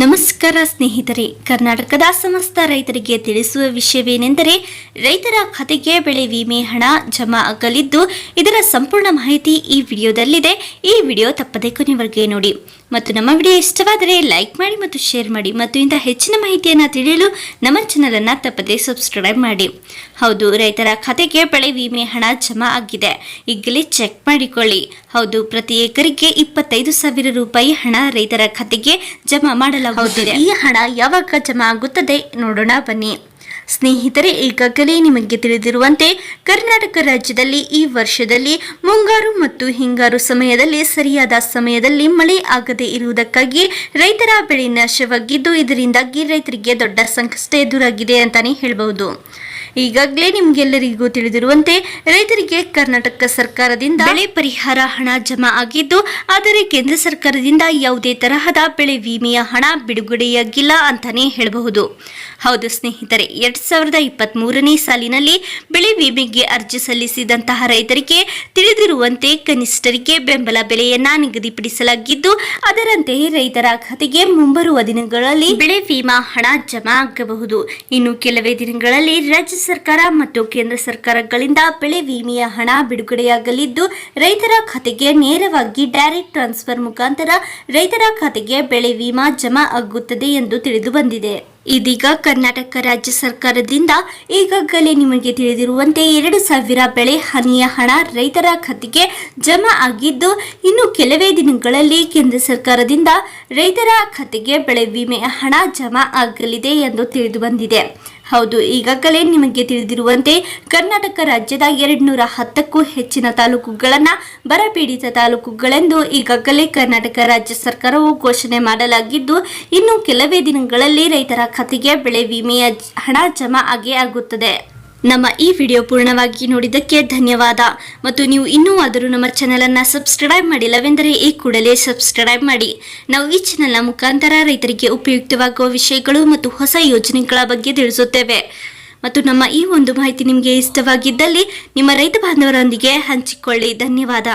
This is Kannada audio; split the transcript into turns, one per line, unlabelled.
ನಮಸ್ಕಾರ ಸ್ನೇಹಿತರೆ, ಕರ್ನಾಟಕದ ಸಮಸ್ತ ರೈತರಿಗೆ ತಿಳಿಸುವ ವಿಷಯವೇನೆಂದರೆ ರೈತರ ಖಾತೆಗೆ ಬೆಳೆ ವಿಮೆ ಹಣ ಜಮಾ ಆಗಲಿದ್ದು ಇದರ ಸಂಪೂರ್ಣ ಮಾಹಿತಿ ಈ ವಿಡಿಯೋದಲ್ಲಿದೆ. ಈ ವಿಡಿಯೋ ತಪ್ಪದೆ ಕೊನೆವರೆಗೆ ನೋಡಿ ಮತ್ತು ನಮ್ಮ ವಿಡಿಯೋ ಇಷ್ಟವಾದರೆ ಲೈಕ್ ಮಾಡಿ ಮತ್ತು ಶೇರ್ ಮಾಡಿ ಮತ್ತು ಇಂಥ ಹೆಚ್ಚಿನ ಮಾಹಿತಿಯನ್ನು ತಿಳಿಯಲು ನಮ್ಮ ಚಾನೆಲ್ ಅನ್ನು ತಪ್ಪದೆ ಸಬ್ಸ್ಕ್ರೈಬ್ ಮಾಡಿ. ಹೌದು, ರೈತರ ಖಾತೆಗೆ ಬೆಳೆ ವಿಮೆ ಹಣ ಜಮಾ ಆಗಿದೆ. ಈಗಲೇ ಚೆಕ್ ಮಾಡಿಕೊಳ್ಳಿ. ಹೌದು, ಪ್ರತಿ ಎಕರೆಗೆ 25,000 ರೂಪಾಯಿ ಹಣ ರೈತರ ಖಾತೆಗೆ ಜಮಾ ಮಾಡಲಾಗುತ್ತಿದೆ. ಈ ಹಣ ಯಾವಾಗ ಜಮಾ ಆಗುತ್ತದೆ ನೋಡೋಣ ಬನ್ನಿ. ಸ್ನೇಹಿತರೆ, ಈಗಾಗಲೇ ನಿಮಗೆ ತಿಳಿದಿರುವಂತೆ ಕರ್ನಾಟಕ ರಾಜ್ಯದಲ್ಲಿ ಈ ವರ್ಷದಲ್ಲಿ ಮುಂಗಾರು ಮತ್ತು ಹಿಂಗಾರು ಸಮಯದಲ್ಲಿ ಸರಿಯಾದ ಸಮಯದಲ್ಲಿ ಮಳೆ ಆಗದೇ ಇರುವುದಕ್ಕಾಗಿ ರೈತರ ಬೆಳೆ ನಾಶವಾಗಿದ್ದು ಇದರಿಂದಾಗಿ ರೈತರಿಗೆ ದೊಡ್ಡ ಸಂಕಷ್ಟ ಎದುರಾಗಿದೆ ಅಂತಾನೆ ಹೇಳಬಹುದು. ಈಗಾಗಲೇ ನಿಮಗೆಲ್ಲರಿಗೂ ತಿಳಿದಿರುವಂತೆ ರೈತರಿಗೆ ಕರ್ನಾಟಕ ಸರ್ಕಾರದಿಂದ ಬೆಳೆ ಪರಿಹಾರ ಹಣ ಜಮಾ ಆಗಿದ್ದು, ಆದರೆ ಕೇಂದ್ರ ಸರ್ಕಾರದಿಂದ ಯಾವುದೇ ತರಹದ ಬೆಳೆ ವಿಮೆಯ ಹಣ ಬಿಡುಗಡೆಯಾಗಿಲ್ಲ ಅಂತಾನೆ ಹೇಳಬಹುದು. ಹೌದು ಸ್ನೇಹಿತರೆ, 2023ನೇ ಸಾಲಿನಲ್ಲಿ ಬೆಳೆ ವಿಮೆಗೆ ಅರ್ಜಿ ಸಲ್ಲಿಸಿದಂತಹ ರೈತರಿಗೆ ತಿಳಿದಿರುವಂತೆ ಕನಿಷ್ಠರಿಗೆ ಬೆಂಬಲ ಬೆಲೆಯನ್ನ ನಿಗದಿಪಡಿಸಲಾಗಿದ್ದು, ಅದರಂತೆ ರೈತರ ಖಾತೆಗೆ ಮುಂಬರುವ ದಿನಗಳಲ್ಲಿ ಬೆಳೆ ವಿಮಾ ಹಣ ಜಮಾ ಆಗಬಹುದು. ಇನ್ನು ಕೆಲವೇ ದಿನಗಳಲ್ಲಿ ರಾಜ್ಯ ಸರ್ಕಾರ ಮತ್ತು ಕೇಂದ್ರ ಸರ್ಕಾರಗಳಿಂದ ಬೆಳೆ ವಿಮೆಯ ಹಣ ಬಿಡುಗಡೆಯಾಗಲಿದ್ದು, ರೈತರ ಖಾತೆಗೆ ನೇರವಾಗಿ ಡೈರೆಕ್ಟ್ ಟ್ರಾನ್ಸ್ಫರ್ ಮುಖಾಂತರ ರೈತರ ಖಾತೆಗೆ ಬೆಳೆ ವಿಮಾ ಜಮಾ ಆಗುತ್ತದೆ ಎಂದು ತಿಳಿದು ಬಂದಿದೆ. ಇದೀಗ ಕರ್ನಾಟಕ ರಾಜ್ಯ ಸರ್ಕಾರದಿಂದ ಈಗಾಗಲೇ ನಿಮಗೆ ತಿಳಿದಿರುವಂತೆ 2,000 ಬೆಳೆ ಹಾನಿಯ ಹಣ ರೈತರ ಖಾತೆಗೆ ಜಮಾ ಆಗಿದ್ದು, ಇನ್ನು ಕೆಲವೇ ದಿನಗಳಲ್ಲಿ ಕೇಂದ್ರ ಸರ್ಕಾರದಿಂದ ರೈತರ ಖಾತೆಗೆ ಬೆಳೆ ವಿಮೆಯ ಹಣ ಜಮಾ ಆಗಲಿದೆ ಎಂದು ತಿಳಿದು ಬಂದಿದೆ. ಹೌದು, ಈಗಾಗಲೇ ನಿಮಗೆ ತಿಳಿದಿರುವಂತೆ ಕರ್ನಾಟಕ ರಾಜ್ಯದ 210ಕ್ಕೂ ಹೆಚ್ಚಿನ ತಾಲೂಕುಗಳನ್ನು ಬರಪೀಡಿತ ತಾಲೂಕುಗಳೆಂದು ಈಗಾಗಲೇ ಕರ್ನಾಟಕ ರಾಜ್ಯ ಸರ್ಕಾರವು ಘೋಷಣೆ ಮಾಡಲಾಗಿದ್ದು, ಇನ್ನು ಕೆಲವೇ ದಿನಗಳಲ್ಲಿ ರೈತರ ಖಾತೆಗೆ ಬೆಳೆ ವಿಮೆಯ ಹಣ ಜಮಾ ಆಗುತ್ತದೆ. ನಮ್ಮ ಈ ವಿಡಿಯೋ ಪೂರ್ಣವಾಗಿ ನೋಡಿದ್ದಕ್ಕೆ ಧನ್ಯವಾದ. ಮತ್ತು ನೀವು ಇನ್ನೂ ಆದರೂ ನಮ್ಮ ಚಾನೆಲನ್ನು ಸಬ್ಸ್ಕ್ರೈಬ್ ಮಾಡಿಲ್ಲವೆಂದರೆ ಈ ಕೂಡಲೇ ಸಬ್ಸ್ಕ್ರೈಬ್ ಮಾಡಿ. ನಾವು ಈ ಚಾನೆಲ್ನ ಮುಖಾಂತರ ರೈತರಿಗೆ ಉಪಯುಕ್ತವಾಗುವ ವಿಷಯಗಳು ಮತ್ತು ಹೊಸ ಯೋಜನೆಗಳ ಬಗ್ಗೆ ತಿಳಿಸುತ್ತೇವೆ. ಮತ್ತು ನಮ್ಮ ಈ ಒಂದು ಮಾಹಿತಿ ನಿಮಗೆ ಇಷ್ಟವಾಗಿದ್ದಲ್ಲಿ ನಿಮ್ಮ ರೈತ ಬಾಂಧವರೊಂದಿಗೆ ಹಂಚಿಕೊಳ್ಳಿ. ಧನ್ಯವಾದ.